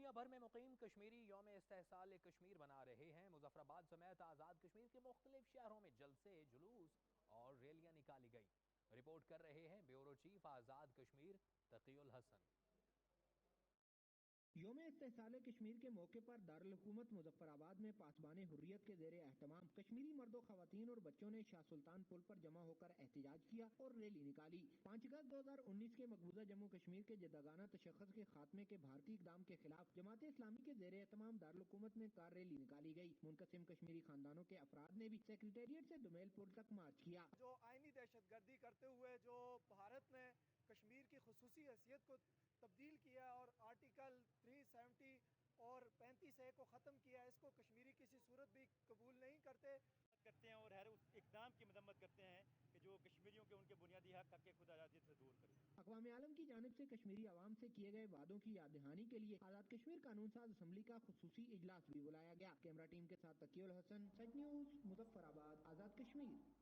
دنیا بھر میں مقیم کشمیری یوم استحصال کشمیر منا رہے ہیں۔ مظفر آباد سمیت آزاد کشمیر کے مختلف شہروں میں جلسے، جلوس اور ریلیاں نکالی گئیں۔ رپورٹ کر رہے ہیں بیورو چیف آزاد کشمیر تقی الحسن۔ یوم استحصال کشمیر کے موقع پر دارالحکومت مظفر آباد میں پاسبان حریت کے زیر اہتمام کشمیری مرد و خواتین اور بچوں نے شاہ سلطان پل پر جمع ہو کر احتجاج کیا اور ریلی نکالی۔ 5 اگست 2019 کے مقبوضہ جموں کشمیر کے جداگانہ تشخص کے خاتمے کے بھارتی اقدام کے خلاف جماعت اسلامی کے زیر اہتمام دارالحکومت میں کار ریلی نکالی گئی۔ منقسم کشمیری خاندانوں کے افراد نے بھی سیکریٹریٹ سے دومیل پل تک مارچ کیا۔ جو آئینی دہشت گردی کرتے ہوئے جو بھارت نے کشمیر کی خصوصی حیثیت کو تبدیل کیا اور آرٹیکل 370 اور 35A کو ختم کیا، اس کو کشمیری کسی صورت بھی قبول نہیں کرتے ہیں اور ہر اس اقدام کی مذمت کرتے ہیں کہ جو کشمیریوں کے ان کے بنیادی حق خود آزادی سے دور کرے۔ اقوام عالم کی جانب سے کشمیری عوام سے کیے گئے وعدوں کی یاد دہانی کے لیے آزاد کشمیر قانون ساز اسمبلی کا خصوصی اجلاس بھی بلایا گیا۔ کیمرہ ٹیم کے ساتھ تقی الحسن، سچ نیوز، مظفر آباد، آزاد کشمیر۔